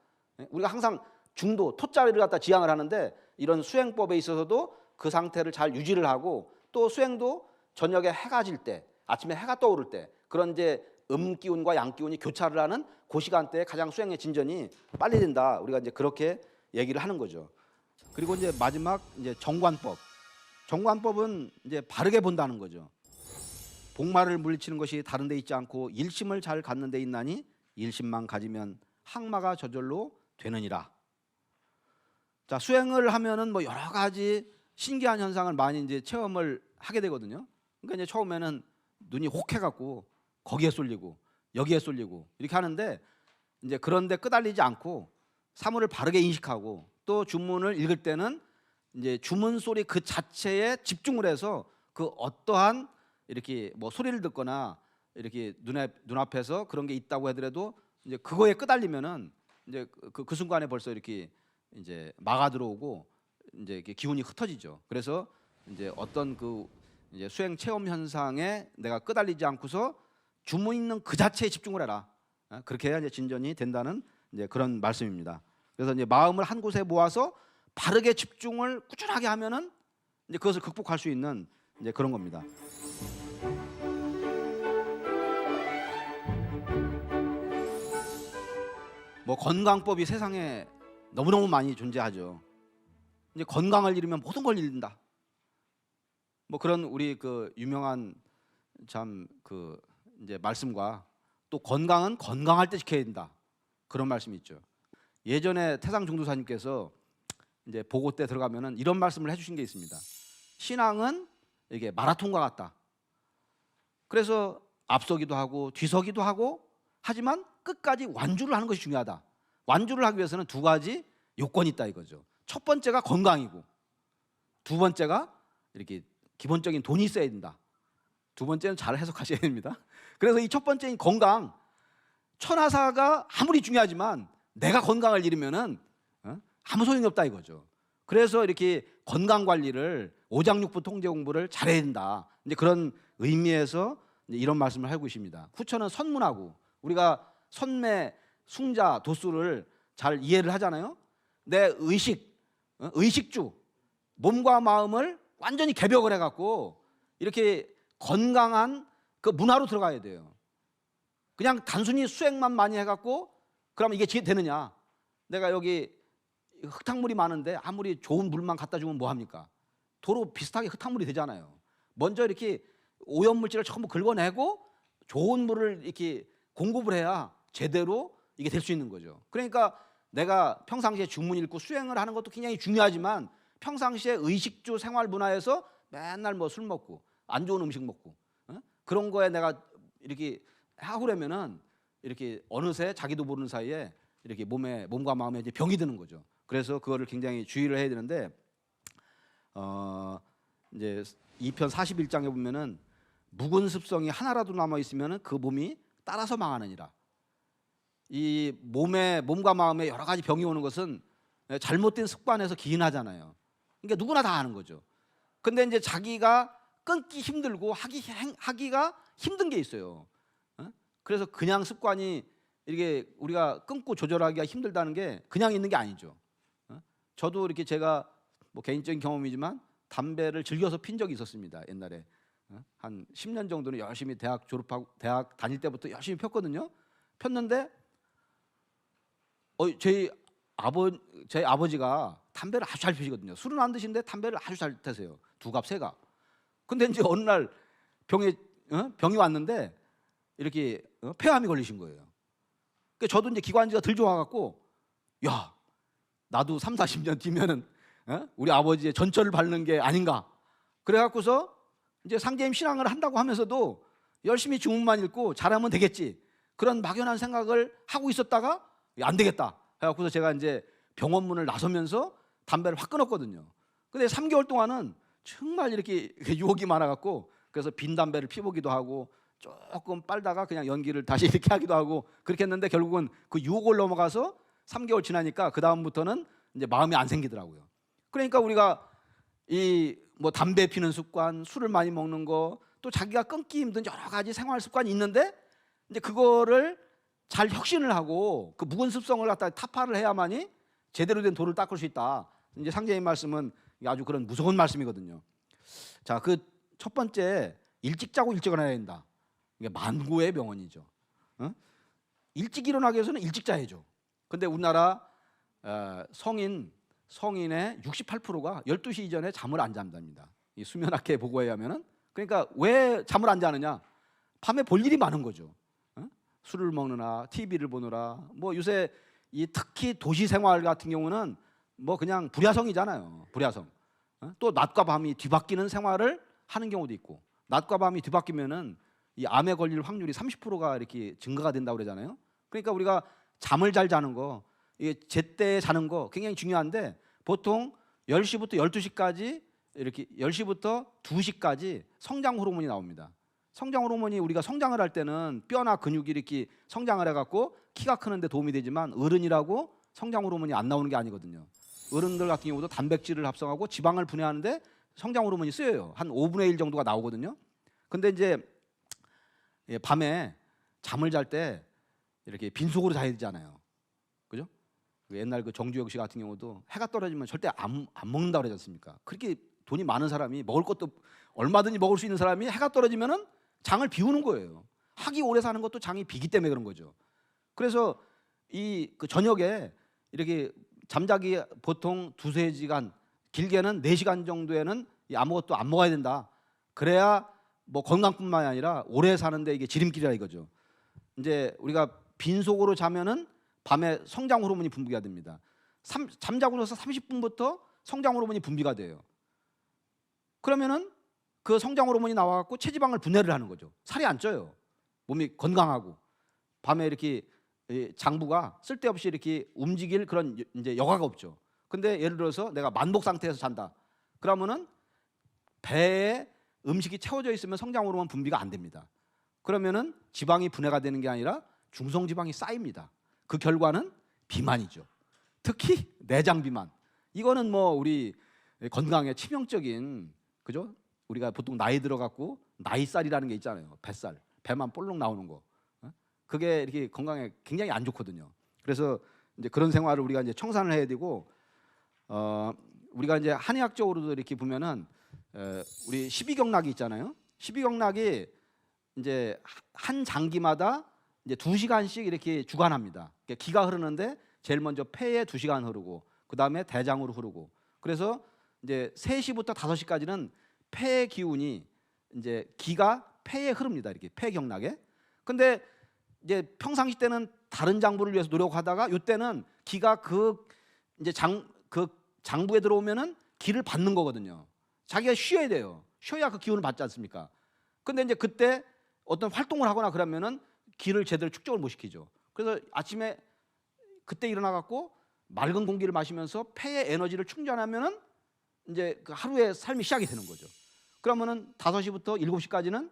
A: 우리가 항상 중도 토자리를 갖다 지향을 하는데 이런 수행법에 있어서도 그 상태를 잘 유지를 하고 또 수행도 저녁에 해가 질 때, 아침에 해가 떠오를 때 그런 이제 음기운과 양기운이 교차를 하는 그 시간대에 가장 수행의 진전이 빨리 된다. 우리가 이제 그렇게 얘기를 하는 거죠. 그리고 이제 마지막 이제 정관법. 정관법은 이제 바르게 본다는 거죠. 복마를 물리치는 것이 다른 데 있지 않고 일심을 잘 갖는 데 있나니 일심만 가지면 항마가 저절로 되느니라. 자, 수행을 하면은 뭐 여러 가지 신기한 현상을 많이 이제 체험을 하게 되거든요. 그러니까 이제 처음에는 눈이 혹해갖고 거기에 쏠리고 여기에 쏠리고 이렇게 하는데 이제 그런데 끄달리지 않고 사물을 바르게 인식하고 또 주문을 읽을 때는 이제 주문 소리 그 자체에 집중을 해서 그 어떠한 이렇게 뭐 소리를 듣거나 이렇게 눈앞에서 그런 게 있다고 하더라도 이제 그거에 끄달리면은 이제 그 순간에 벌써 이렇게 이제 막아 들어오고 이제 이렇게 기운이 흩어지죠. 그래서 이제 어떤 그 이제 수행 체험 현상에 내가 끄달리지 않고서 주문 있는 그 자체에 집중을 해라. 그렇게 해야 이제 진전이 된다는 이제 그런 말씀입니다. 그래서 이제 마음을 한 곳에 모아서 바르게 집중을 꾸준하게 하면은 이제 그것을 극복할 수 있는 이제 그런 겁니다. 뭐 건강법이 세상에 너무너무 많이 존재하죠. 이제 건강을 잃으면 모든 걸 잃는다. 뭐 그런 우리 그 유명한 참 그 이제 말씀과 또 건강은 건강할 때 지켜야 된다. 그런 말씀이 있죠. 예전에 태상 중도사님께서 이제 보고 때 들어가면은 이런 말씀을 해주신 게 있습니다. 신앙은 이게 마라톤과 같다. 그래서 앞서기도 하고 뒤서기도 하고 하지만 끝까지 완주를 하는 것이 중요하다. 완주를 하기 위해서는 두 가지 요건이 있다 이거죠. 첫 번째가 건강이고 두 번째가 이렇게 기본적인 돈이 있어야 된다. 두 번째는 잘 해석하셔야 됩니다. 그래서 이 첫 번째인 건강, 천하사가 아무리 중요하지만 내가 건강을 잃으면은 아무 소용이 없다 이거죠. 그래서 이렇게 건강 관리를 오장육부 통제 공부를 잘해야 된다. 이제 그런 의미에서 이제 이런 말씀을 하고 계십니다. 후처는 선문하고 우리가 선매, 숭자, 도수를 잘 이해를 하잖아요. 내 의식주, 몸과 마음을 완전히 개벽을 해갖고 이렇게 건강한 그 문화로 들어가야 돼요. 그냥 단순히 수행만 많이 해갖고 그럼 이게 되느냐? 내가 여기 흙탕물이 많은데 아무리 좋은 물만 갖다 주면 뭐 합니까? 도로 비슷하게 흙탕물이 되잖아요. 먼저 이렇게 오염물질을 전부 긁어내고 좋은 물을 이렇게 공급을 해야 제대로 이게 될 수 있는 거죠. 그러니까 내가 평상시에 주문 읽고 수행을 하는 것도 굉장히 중요하지만 평상시에 의식주 생활 문화에서 맨날 뭐 술 먹고 안 좋은 음식 먹고 그런 거에 내가 이렇게 하고려면은 이렇게 어느새 자기도 모르는 사이에 이렇게 몸과 마음에 이제 병이 드는 거죠. 그래서 그거를 굉장히 주의를 해야 되는데 이제 2편 41장에 보면은 묵은 습성이 하나라도 남아 있으면은 그 몸이 따라서 망하느니라. 이 몸과 마음에 여러 가지 병이 오는 것은 잘못된 습관에서 기인하잖아요. 그러니까 누구나 다 아는 거죠. 근데 이제 자기가 끊기 힘들고 하기가 힘든 게 있어요. 그래서 그냥 습관이 이게 우리가 끊고 조절하기가 힘들다는 게 그냥 있는 게 아니죠. 저도 이렇게 제가 뭐 개인적인 경험이지만 담배를 즐겨서 핀 적이 있었습니다. 옛날에 한 10년 정도는 열심히 대학 다닐 때부터 열심히 폈거든요. 폈는데 제 아버지가 담배를 아주 잘 피시거든요. 술은 안 드시는데 담배를 아주 잘 태세요. 2갑 3갑. 근데 이제 어느 날 병이 왔는데 이렇게 폐암이 걸리신 거예요. 그러니까 저도 이제 기관지가 덜 좋아갖고 야 나도 3, 40년 뒤면은 우리 아버지의 전철을 밟는 게 아닌가. 그래갖고서 이제 상제임 신앙을 한다고 하면서도 열심히 주문만 읽고 잘하면 되겠지. 그런 막연한 생각을 하고 있었다가 안 되겠다. 해갖고서 제가 이제 병원 문을 나서면서 담배를 확 끊었거든요. 근데 3개월 동안은 정말 이렇게 유혹이 많아갖고 그래서 빈 담배를 피우기도 하고 조금 빨다가 그냥 연기를 다시 이렇게 하기도 하고 그렇게 했는데 결국은 그 유혹을 넘어가서 3개월 지나니까 그 다음부터는 이제 마음이 안 생기더라고요. 그러니까 우리가 이 뭐 담배 피는 습관, 술을 많이 먹는 거, 또 자기가 끊기 힘든 여러 가지 생활 습관이 있는데 이제 그거를 잘 혁신을 하고 그 묵은 습성을 갖다 타파를 해야만이 제대로 된 도를 닦을 수 있다. 이제 상제님 말씀은 아주 그런 무서운 말씀이거든요. 자, 그 첫 번째 일찍 자고 일찍 일어나야 된다. 이게 만고의 명언이죠. 일찍 일어나기 위해서는 일찍 자야죠. 근데 우리나라 성인의 68%가 12시 이전에 잠을 안 잔답니다. 이 수면학회 보고에 하면은. 그러니까 왜 잠을 안 자느냐? 밤에 볼 일이 많은 거죠. 술을 먹느라, TV를 보느라, 뭐 요새 이 특히 도시 생활 같은 경우는 뭐 그냥 불야성이잖아요. 불야성. 또 낮과 밤이 뒤바뀌는 생활을 하는 경우도 있고, 낮과 밤이 뒤바뀌면은 이 암에 걸릴 확률이 30%가 이렇게 증가가 된다고 그러잖아요. 그러니까 우리가 잠을 잘 자는 거, 이게 제때 자는 거 굉장히 중요한데 보통 10시부터 12시까지 이렇게 10시부터 2시까지 성장 호르몬이 나옵니다. 성장 호르몬이 우리가 성장을 할 때는 뼈나 근육이 이렇게 성장을 해갖고 키가 크는데 도움이 되지만 어른이라고 성장 호르몬이 안 나오는 게 아니거든요. 어른들 같은 경우도 단백질을 합성하고 지방을 분해하는데 성장 호르몬이 쓰여요. 한 5분의 1 정도가 나오거든요. 근데 이제 밤에 잠을 잘 때 이렇게 빈속으로 자야 되잖아요. 그죠? 옛날 그 정주영 씨 같은 경우도 해가 떨어지면 절대 안 먹는다 그러지 않습니까? 그렇게 돈이 많은 사람이 먹을 것도 얼마든지 먹을 수 있는 사람이 해가 떨어지면은 장을 비우는 거예요. 학이 오래 사는 것도 장이 비기 때문에 그런 거죠. 그래서 이 그 저녁에 이렇게 잠자기 보통 2~3시간, 길게는 4시간 정도에는 아무것도 안 먹어야 된다. 그래야 뭐 건강뿐만 아니라 오래 사는데 이게 지름길이라 이거죠. 이제 우리가 빈속으로 자면은 밤에 성장 호르몬이 분비가 됩니다. 잠자고 나서 30분부터 성장 호르몬이 분비가 돼요. 그러면은 그 성장 호르몬이 나와갖고 체지방을 분해를 하는 거죠. 살이 안 쪄요. 몸이 건강하고 밤에 이렇게 장부가 쓸데없이 이렇게 움직일 그런 이제 여과가 없죠. 근데 예를 들어서 내가 만복 상태에서 잔다. 그러면은 배에 음식이 채워져 있으면 성장 호르몬 분비가 안 됩니다. 그러면은 지방이 분해가 되는 게 아니라 중성 지방이 쌓입니다. 그 결과는 비만이죠. 특히 내장 비만. 이거는 뭐 우리 건강에 치명적인, 그죠? 우리가 보통 나이 들어갖고 나이살이라는 게 있잖아요. 뱃살, 배만 볼록 나오는 거. 그게 이렇게 건강에 굉장히 안 좋거든요. 그래서 이제 그런 생활을 우리가 이제 청산을 해야 되고, 우리가 이제 한의학적으로도 이렇게 보면은 우리 12경락이 있잖아요. 12경락이 이제 한 장기마다 이제 2시간씩 이렇게 주관합니다. 그러니까 기가 흐르는데 제일 먼저 폐에 2시간 흐르고 그 다음에 대장으로 흐르고, 그래서 이제 3시부터 5시까지는 폐의 기운이 이제 기가 폐에 흐릅니다. 이렇게 폐경락에. 근데 이제 평상시 때는 다른 장부를 위해서 노력하다가 이때는 기가 이제 장부에 들어오면은 기를 받는 거거든요. 자기가 쉬어야 돼요. 쉬어야 그 기운을 받지 않습니까? 근데 이제 그때 어떤 활동을 하거나 그러면은 기를 제대로 축적을 못 시키죠. 그래서 아침에 그때 일어나 갖고 맑은 공기를 마시면서 폐의 에너지를 충전하면은 이제 그 하루의 삶이 시작이 되는 거죠. 그러면은 5시부터 7시까지는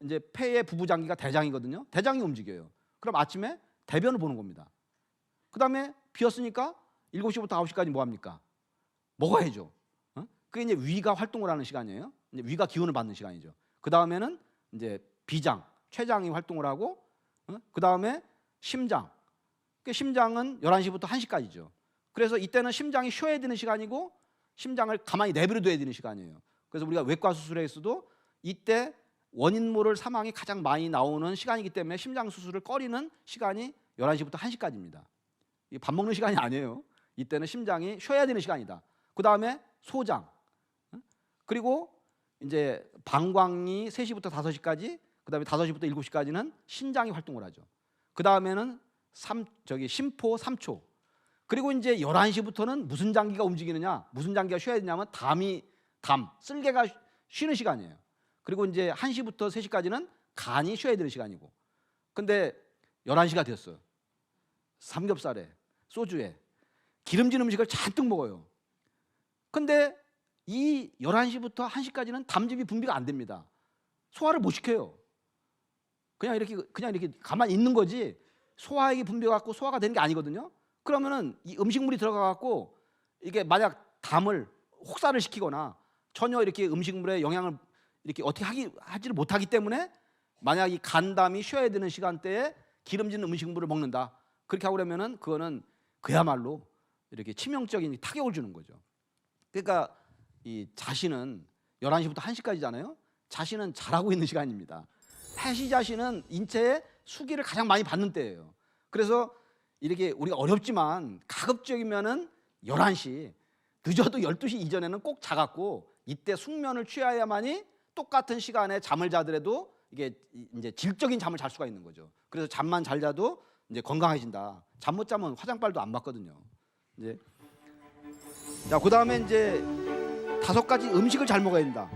A: 이제 폐의 부부장기가 대장이거든요. 대장이 움직여요. 그럼 아침에 대변을 보는 겁니다. 그 다음에 비었으니까 7시부터 9시까지 뭐 합니까? 먹어야죠. 그게 이제 위가 활동을 하는 시간이에요. 이제 위가 기운을 받는 시간이죠. 그 다음에는 이제 비장, 췌장이 활동을 하고, 그 다음에 심장. 심장은 11시부터 1시까지죠. 그래서 이때는 심장이 쉬어야 되는 시간이고 심장을 가만히 내버려둬야 되는 시간이에요. 그래서 우리가 외과 수술에서도 이때 원인 모를 사망이 가장 많이 나오는 시간이기 때문에 심장 수술을 꺼리는 시간이 11시부터 1시까지입니다. 이게 밥 먹는 시간이 아니에요. 이때는 심장이 쉬어야 되는 시간이다. 그 다음에 소장, 그리고 이제 방광이 3시부터 5시까지, 그 다음에 5시부터 7시까지는 신장이 활동을 하죠. 그 다음에는 심포 3초. 그리고 이제 11시부터는 무슨 장기가 움직이느냐, 무슨 장기가 쉬어야 되냐면 쓸개가 쉬는 시간이에요. 그리고 이제 1시부터 3시까지는 간이 쉬어야 되는 시간이고. 근데 11시가 됐어요. 삼겹살에 소주에 기름진 음식을 잔뜩 먹어요. 근데 이 11시부터 1시까지는 담즙이 분비가 안 됩니다. 소화를 못 시켜요. 그냥 이렇게 가만히 있는 거지 소화액이 분비가 갖고 소화가 되는 게 아니거든요. 그러면은 이 음식물이 들어가 갖고 이게 만약 담을 혹사를 시키거나 전혀 이렇게 음식물에 영향을 이렇게 어떻게 하지를 못하기 때문에, 만약 이 간담이 쉬어야 되는 시간대에 기름진 음식물을 먹는다, 그렇게 하고 그러면은 그거는 그야말로 이렇게 치명적인 타격을 주는 거죠. 그러니까 이 자신은 11시부터 1시까지잖아요. 자신은 잘하고 있는 시간입니다. 해시 자신은 인체에 수기를 가장 많이 받는 때예요. 그래서 이렇게 우리가 어렵지만 가급적이면은 11시, 늦어도 12시 이전에는 꼭 자갖고 이때 숙면을 취해야만이 똑같은 시간에 잠을 자더라도 이게 이제 질적인 잠을 잘 수가 있는 거죠. 그래서 잠만 잘 자도 이제 건강해진다. 잠 못 자면 화장빨도 안 받거든요. 이제 자, 그다음에 이제 5가지 음식을 잘 먹어야 된다.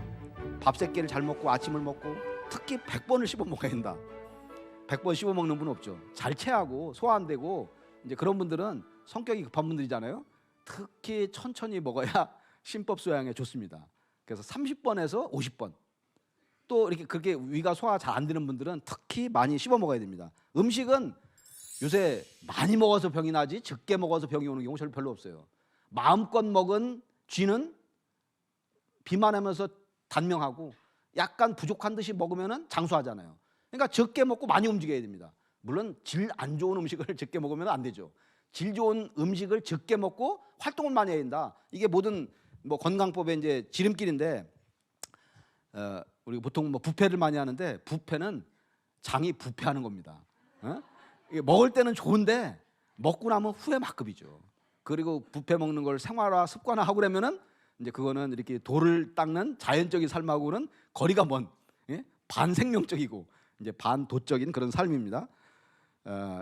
A: 밥 3끼를 잘 먹고 아침을 먹고 특히 100번을 씹어 먹어야 된다. 100번 씹어 먹는 분은 없죠. 잘 체하고 소화 안 되고 이제 그런 분들은 성격이 급한 분들이잖아요. 특히 천천히 먹어야 심법 소양에 좋습니다. 그래서 30번에서 50번. 또 이렇게 그렇게 위가 소화 잘 안 되는 분들은 특히 많이 씹어 먹어야 됩니다. 음식은 요새 많이 먹어서 병이 나지 적게 먹어서 병이 오는 경우 별로 없어요. 마음껏 먹은 쥐는 비만하면서 단명하고 약간 부족한 듯이 먹으면 장수하잖아요. 그러니까 적게 먹고 많이 움직여야 됩니다. 물론 질 안 좋은 음식을 적게 먹으면 안 되죠. 질 좋은 음식을 적게 먹고 활동을 많이 해야 된다. 이게 모든 뭐 건강법의 이제 지름길인데 우리 보통 뭐 부패를 많이 하는데 부패는 장이 부패하는 겁니다. 이게 먹을 때는 좋은데 먹고 나면 후회 막급이죠. 그리고 부패 먹는 걸 생활화 습관화하고 그러면은 이제 그거는 이렇게 돌을 닦는 자연적인 삶하고는 거리가 먼 반생명적이고 이제 반도적인 그런 삶입니다.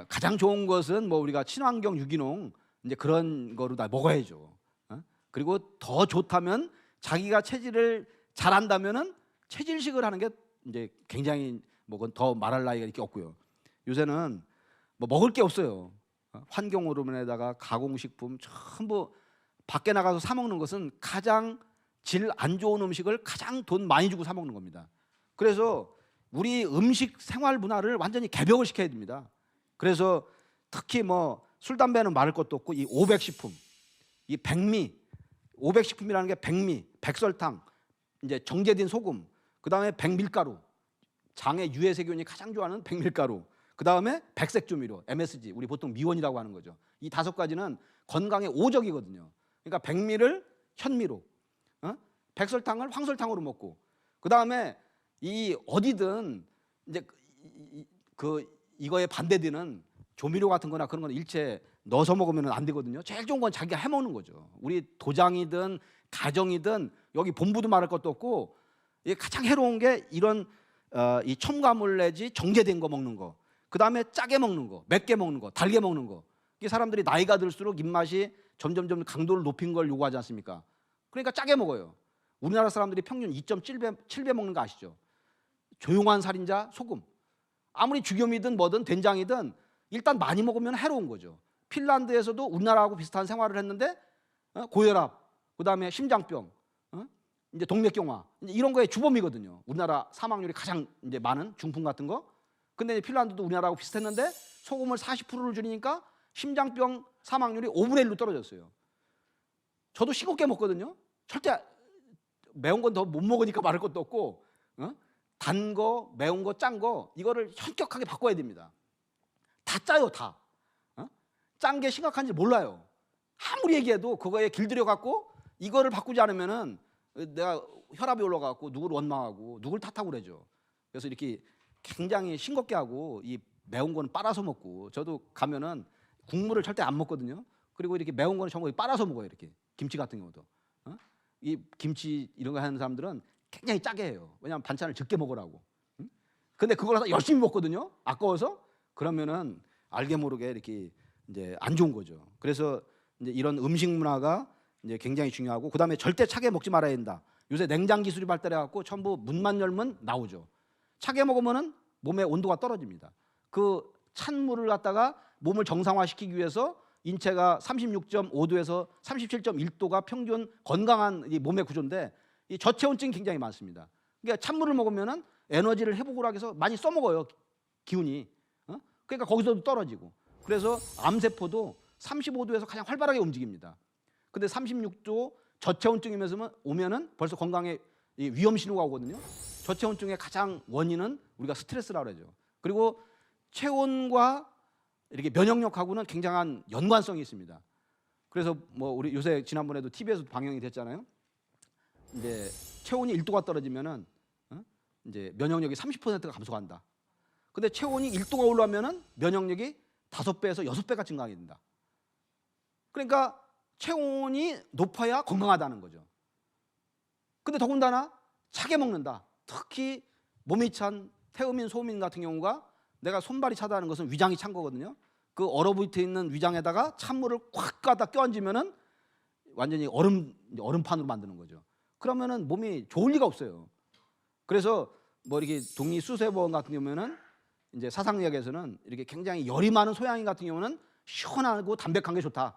A: 가장 좋은 것은 뭐 우리가 친환경 유기농 이제 그런 거로 다 먹어야죠. 그리고 더 좋다면 자기가 체질을 잘한다면은 체질식을 하는 게 이제 굉장히 뭐 그건 더 말할 나위가 이렇게 없고요. 요새는 뭐 먹을 게 없어요. 환경 오염에다가 가공식품 전부 밖에 나가서 사 먹는 것은 가장 질 안 좋은 음식을 가장 돈 많이 주고 사 먹는 겁니다. 그래서 우리 음식 생활 문화를 완전히 개벽을 시켜야 됩니다. 그래서 특히 뭐 술 담배는 말할 것도 없고 이 500식품, 이 백미, 500식품이라는 게 백미, 백설탕, 이제 정제된 소금, 그다음에 백밀가루, 장의 유해세균이 가장 좋아하는 백밀가루, 그다음에 백색조미료, MSG, 우리 보통 미원이라고 하는 거죠. 이 5가지는 건강에 오적이거든요. 그러니까 백미를 현미로, 백설탕을 황설탕으로 먹고, 그다음에 이 어디든 이제 이거에 반대되는 조미료 같은 거나 그런 건 일체 넣어서 먹으면 안 되거든요. 제일 좋은 건 자기가 해 먹는 거죠. 우리 도장이든 가정이든 여기 본부도 말할 것도 없고 이게 가장 해로운 게 이런 이 첨가물 내지 정제된 거 먹는 거. 그다음에 짜게 먹는 거, 맵게 먹는 거, 달게 먹는 거. 이게 사람들이 나이가 들수록 입맛이 점점점 강도를 높인 걸 요구하지 않습니까? 그러니까 짜게 먹어요. 우리나라 사람들이 평균 2.7배 먹는 거 아시죠? 조용한 살인자 소금. 아무리 죽염이든 뭐든 된장이든 일단 많이 먹으면 해로운 거죠. 핀란드에서도 우리나라하고 비슷한 생활을 했는데 고혈압, 그다음에 심장병, 이제 동맥경화 이런 거에 주범이거든요. 우리나라 사망률이 가장 이제 많은 중풍 같은 거. 근데 핀란드도 우리나라하고 비슷했는데 소금을 40%를 줄이니까 심장병 사망률이 5분의 1로 떨어졌어요. 저도 싱겁게 먹거든요. 절대 매운 건 더 못 먹으니까 말할 것도 없고 단 거, 매운 거, 짠 거 이거를 현격하게 바꿔야 됩니다. 다 짜요, 다. 짠 게 심각한지 몰라요. 아무리 얘기해도 그거에 길들여 갖고 이거를 바꾸지 않으면은 내가 혈압이 올라가 갖고 누구를 원망하고 누구를 탓하고 그러죠. 그래서 이렇게 굉장히 싱겁게 하고 이 매운 거는 빨아서 먹고 저도 가면은 국물을 절대 안 먹거든요. 그리고 이렇게 매운 거는 전부 빨아서 먹어요. 이렇게 김치 같은 경우도. 이 김치 이런 거 하는 사람들은 굉장히 짜게 해요. 왜냐하면 반찬을 적게 먹으라고. 근데 그걸 해서 열심히 먹거든요. 아까워서. 그러면은 알게 모르게 이렇게 이제 안 좋은 거죠. 그래서 이제 이런 음식 문화가 이제 굉장히 중요하고 그다음에 절대 차게 먹지 말아야 된다. 요새 냉장 기술이 발달해 갖고 전부 문만 열면 나오죠. 차게 먹으면은 몸의 온도가 떨어집니다. 그 찬물을 갖다가 몸을 정상화시키기 위해서 인체가 36.5도에서 37.1도가 평균 건강한 이 몸의 구조인데 이 저체온증이 굉장히 많습니다. 그러니까 찬물을 먹으면은 에너지를 회복을 하기 위해서 많이 써먹어요. 기운이. 그러니까 거기서도 떨어지고. 그래서 암세포도 35도에서 가장 활발하게 움직입니다. 근데 36도 저체온증이면서 오면은 벌써 건강에 위험 신호가 오거든요. 저체온증의 가장 원인은 우리가 스트레스라고 그러죠. 그리고 체온과 이렇게 면역력하고는 굉장한 연관성이 있습니다. 그래서 뭐 우리 요새 지난번에도 TV에서 방영이 됐잖아요. 이제 체온이 1도가 떨어지면은 이제 면역력이 30%가 감소한다. 근데 체온이 1도가 올라오면은 면역력이 5배에서 6배가 증가하게 된다. 그러니까 체온이 높아야 건강하다는 거죠. 근데 더군다나 차게 먹는다. 특히 몸이 찬 태음인, 소음인 같은 경우가 내가 손발이 차다는 것은 위장이 찬 거거든요. 그 얼어붙어 있는 위장에다가 찬물을 콱 가다 껴안으면은 완전히 얼음판으로 만드는 거죠. 그러면은 몸이 좋을 리가 없어요. 그래서 뭐 이렇게 독립수세보원 같은 경우에는 이제 사상의학에서는 이렇게 굉장히 열이 많은 소양인 같은 경우는 시원하고 담백한 게 좋다.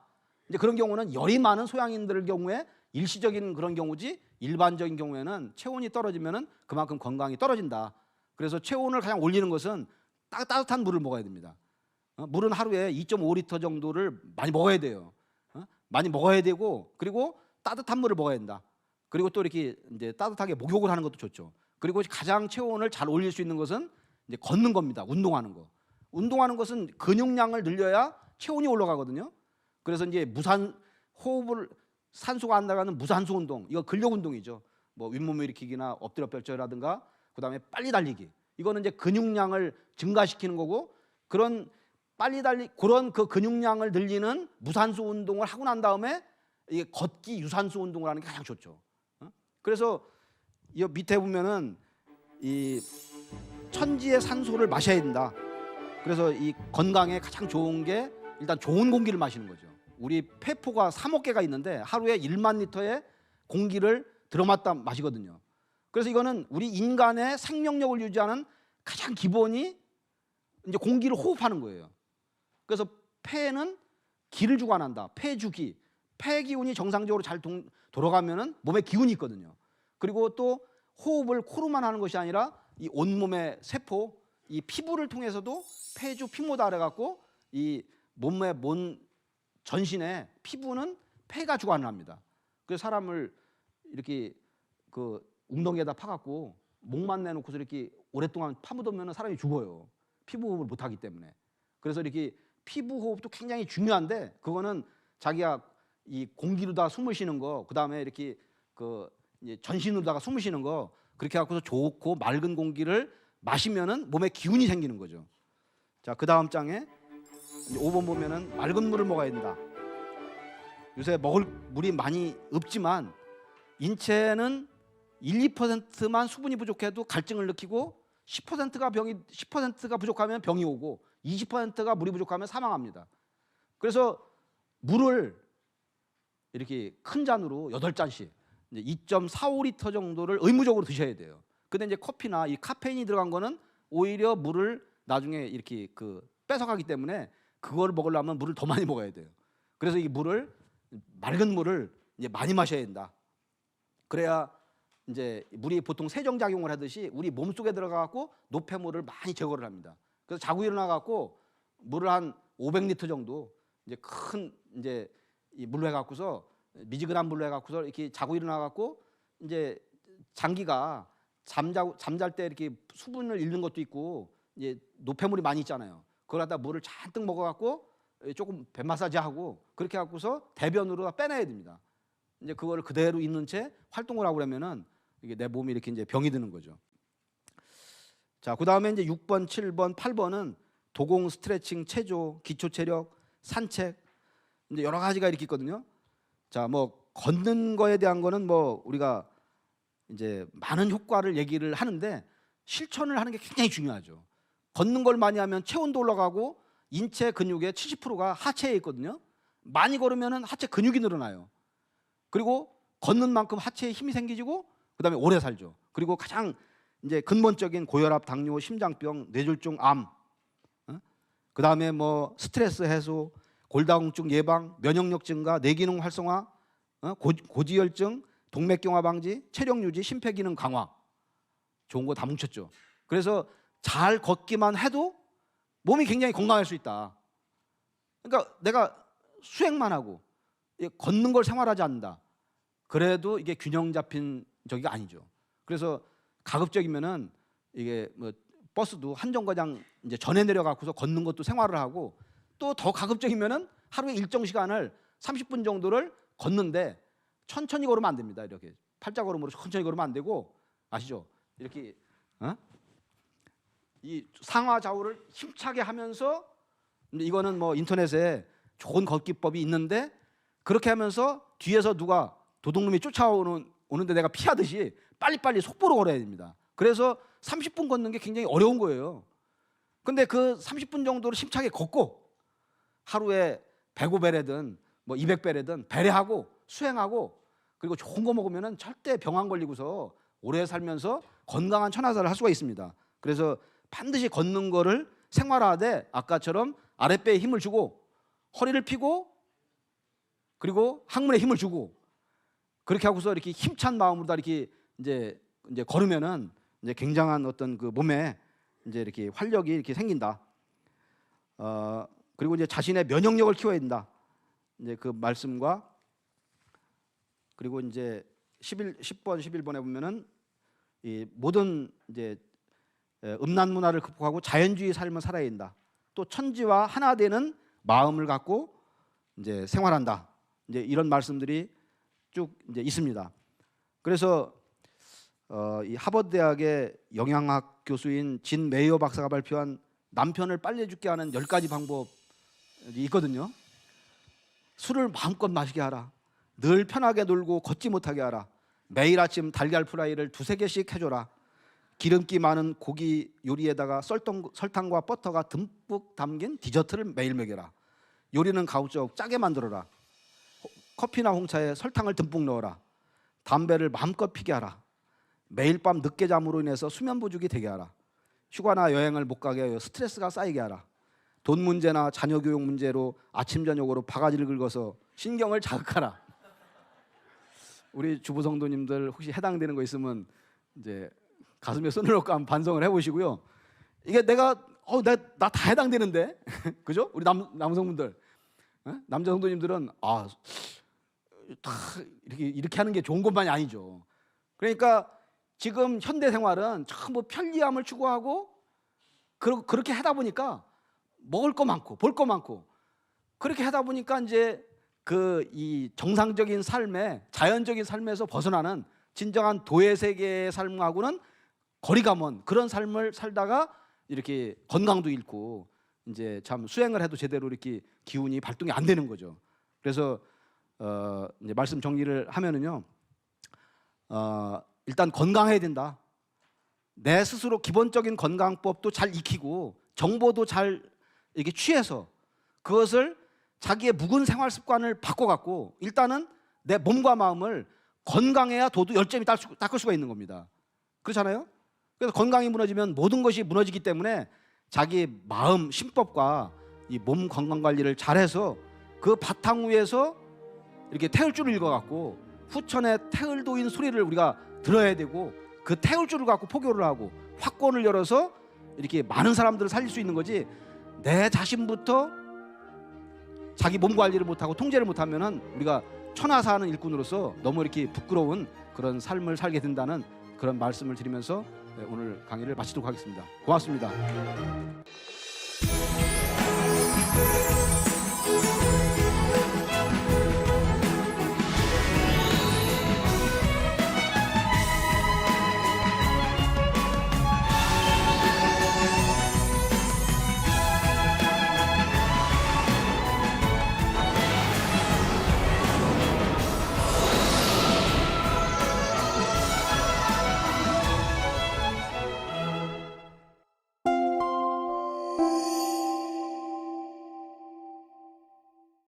A: 이제 그런 경우는 열이 많은 소양인들 경우에 일시적인 그런 경우지 일반적인 경우에는 체온이 떨어지면은 그만큼 건강이 떨어진다. 그래서 체온을 가장 올리는 것은 따뜻한 물을 먹어야 됩니다. 물은 하루에 2.5리터 정도를 많이 먹어야 돼요. 많이 먹어야 되고, 그리고 따뜻한 물을 먹어야 된다. 그리고 또 이렇게 이제 따뜻하게 목욕을 하는 것도 좋죠. 그리고 가장 체온을 잘 올릴 수 있는 것은 이제 걷는 겁니다. 운동하는 거. 운동하는 것은 근육량을 늘려야 체온이 올라가거든요. 그래서 이제 호흡을 산소가 안 나가는 무산소 운동, 이거 근력 운동이죠. 뭐 윗몸 일으키기나 엎드려 펼쳐라든가, 그다음에 빨리 달리기. 이거는 이제 근육량을 증가시키는 거고, 그런 그런 그 근육량을 늘리는 무산소 운동을 하고 난 다음에 이게 걷기 유산소 운동을 하는 게 가장 좋죠. 그래서 이 밑에 보면은 이 천지의 산소를 마셔야 된다. 그래서 이 건강에 가장 좋은 게 일단 좋은 공기를 마시는 거죠. 우리 폐포가 3억 개가 있는데 하루에 1만 리터의 공기를 들어맞다 마시거든요. 그래서 이거는 우리 인간의 생명력을 유지하는 가장 기본이 이제 공기를 호흡하는 거예요. 그래서 폐는 기를 주관한다. 폐주기. 폐 기운이 정상적으로 잘 돌아가면은 몸에 기운이 있거든요. 그리고 또 호흡을 코로만 하는 것이 아니라 이 온몸의 세포, 이 피부를 통해서도 폐주 피모다 그래 갖고 이 몸의 전신의 피부는 폐가 주관을 합니다. 그래서 사람을 이렇게 그 웅덩이에다 파갖고 목만 내놓고서 이렇게 오랫동안 파묻으면 사람이 죽어요. 피부 호흡을 못하기 때문에. 그래서 이렇게 피부 호흡도 굉장히 중요한데, 그거는 자기가 이 공기로다 숨을 쉬는 거, 그 다음에 이렇게 그 전신으로다가 숨을 쉬는 거, 그렇게 갖고서 좋고 맑은 공기를 마시면은 몸에 기운이 생기는 거죠. 자, 그 다음 장에 5번 보면은 맑은 물을 먹어야 된다. 요새 먹을 물이 많이 없지만 인체는 1, 2%만 수분이 부족해도 갈증을 느끼고 10%가 부족하면 병이 오고 20%가 물이 부족하면 사망합니다. 그래서 물을 이렇게 큰 잔으로 8잔씩 2.45리터 정도를 의무적으로 드셔야 돼요. 근데 이제 커피나 이 카페인이 들어간 거는 오히려 물을 나중에 이렇게 뺏어가기 때문에 그걸 먹으려면 물을 더 많이 먹어야 돼요. 그래서 이 맑은 물을 이제 많이 마셔야 된다. 그래야 이제 물이 보통 세정작용을 하듯이 우리 몸속에 들어가갖고 노폐물을 많이 제거를 합니다. 그래서 자고 일어나갖고 물을 한 500리터 정도 이제 큰 이제 이 물로 해갖고서 미지근한 물로 해갖고서 이렇게 자고 일어나갖고 이제 장기가 잠잘 때 이렇게 수분을 잃는 것도 있고 이제 노폐물이 많이 있잖아요. 그걸 갖다 물을 잔뜩 먹어갖고 조금 배 마사지 하고 그렇게 갖고서 대변으로 빼내야 됩니다. 이제 그거를 그대로 있는 채 활동을 하고 그러면은 이게 내 몸이 이렇게 이제 병이 드는 거죠. 자, 그 다음에 이제 6번, 7번, 8번은 도공, 스트레칭, 체조, 기초 체력, 산책, 이제 여러 가지가 이렇게 있거든요. 자, 뭐 걷는 거에 대한 거는 뭐 우리가 이제 많은 효과를 얘기를 하는데 실천을 하는 게 굉장히 중요하죠. 걷는 걸 많이 하면 체온도 올라가고 인체 근육의 70%가 하체에 있거든요. 많이 걸으면 하체 근육이 늘어나요. 그리고 걷는 만큼 하체에 힘이 생기고 그다음에 오래 살죠. 그리고 가장 이제 근본적인 고혈압, 당뇨, 심장병, 뇌졸중, 암, 그다음에 뭐 스트레스 해소, 골다공증 예방, 면역력 증가, 뇌기능 활성화, 고지혈증, 동맥경화 방지, 체력 유지, 심폐기능 강화, 좋은 거 다 뭉쳤죠. 그래서 잘 걷기만 해도 몸이 굉장히 건강할 수 있다. 그러니까 내가 수행만 하고 걷는 걸 생활하지 않는다. 그래도 이게 균형 잡힌 저기가 아니죠. 그래서 가급적이면은 이게 뭐 버스도 한 정거장 이제 전에 내려가고서 걷는 것도 생활을 하고, 또 더 가급적이면은 하루에 일정 시간을 30분 정도를 걷는데 천천히 걸으면 안 됩니다. 이렇게 팔자 걸음으로 천천히 걸으면 안 되고, 아시죠? 이렇게 이 상하 좌우를 힘차게 하면서, 이거는 뭐 인터넷에 좋은 걷기법이 있는데 그렇게 하면서 뒤에서 누가 도둑놈이 쫓아오는데 내가 피하듯이 빨리빨리 속보로 걸어야 됩니다. 그래서 30분 걷는 게 굉장히 어려운 거예요. 근데 그 30분 정도를 힘차게 걷고 하루에 105배래든 뭐 200배래든 배려하고 수행하고, 그리고 좋은 거 먹으면은 절대 병 안 걸리고서 오래 살면서 건강한 천하사를 할 수가 있습니다. 그래서 반드시 걷는 거를 생활화하되 아까처럼 아랫배에 힘을 주고 허리를 펴고 그리고 항문에 힘을 주고 그렇게 하고서 이렇게 힘찬 마음으로 다 이렇게 이제 걸으면은 이제 굉장한 어떤 그 몸에 이제 이렇게 활력이 이렇게 생긴다. 그리고 이제 자신의 면역력을 키워야 된다. 이제 그 말씀과 그리고 이제 10번 11번에 보면은 이 모든 이제 음란 문화를 극복하고 자연주의 삶을 살아야 된다. 또 천지와 하나 되는 마음을 갖고 이제 생활한다. 이제 이런 말씀들이 쭉 이제 있습니다. 그래서 이 하버드 대학의 영양학 교수인 진 메이어 박사가 발표한 남편을 빨리 죽게 하는 10가지 방법이 있거든요. 술을 마음껏 마시게 하라. 늘 편하게 놀고 걷지 못하게 하라. 매일 아침 달걀 프라이를 2-3개씩 해줘라. 기름기 많은 고기 요리에다가 설탕과 버터가 듬뿍 담긴 디저트를 매일 먹여라. 요리는 가급적 짜게 만들어라. 커피나 홍차에 설탕을 듬뿍 넣어라. 담배를 마음껏 피게 하라. 매일 밤 늦게 잠으로 인해서 수면 부족이 되게 하라. 휴가나 여행을 못 가게 하여 스트레스가 쌓이게 하라. 돈 문제나 자녀 교육 문제로 아침 저녁으로 바가지를 긁어서 신경을 자극하라. 우리 주부 성도님들 혹시 해당되는 거 있으면 이제 가슴에 손을 얹고 한번 반성을 해보시고요. 이게 나 다 해당되는데, 그죠? 우리 남성분들, 남자 성도님들은 다 이렇게 하는 게 좋은 것만이 아니죠. 그러니까 지금 현대 생활은 전부 편리함을 추구하고 그렇게 하다 보니까 먹을 거 많고 볼 거 많고 그렇게 하다 보니까 이제 이 정상적인 삶에 자연적인 삶에서 벗어나는 진정한 도의 세계의 삶하고는 거리가 먼 그런 삶을 살다가 이렇게 건강도 잃고 이제 참 수행을 해도 제대로 이렇게 기운이 발동이 안 되는 거죠. 그래서 이제 말씀 정리를 하면은요, 일단 건강해야 된다. 내 스스로 기본적인 건강법도 잘 익히고 정보도 잘 이렇게 취해서 그것을 자기의 묵은 생활 습관을 바꿔갖고 일단은 내 몸과 마음을 건강해야 도도 열심히 닦을 수가 있는 겁니다. 그렇잖아요? 그래서 건강이 무너지면 모든 것이 무너지기 때문에 자기 마음 심법과 이 몸 건강 관리를 잘해서 그 바탕 위에서 이렇게 태울줄을 읽어갖고 후천의 태을도인 소리를 우리가 들어야 되고 그 태울줄을 갖고 포교를 하고 확권을 열어서 이렇게 많은 사람들을 살릴 수 있는 거지, 내 자신부터 자기 몸 관리를 못하고 통제를 못하면은 우리가 천하사하는 일꾼으로서 너무 이렇게 부끄러운 그런 삶을 살게 된다는 그런 말씀을 드리면서 오늘 강의를 마치도록 하겠습니다. 고맙습니다.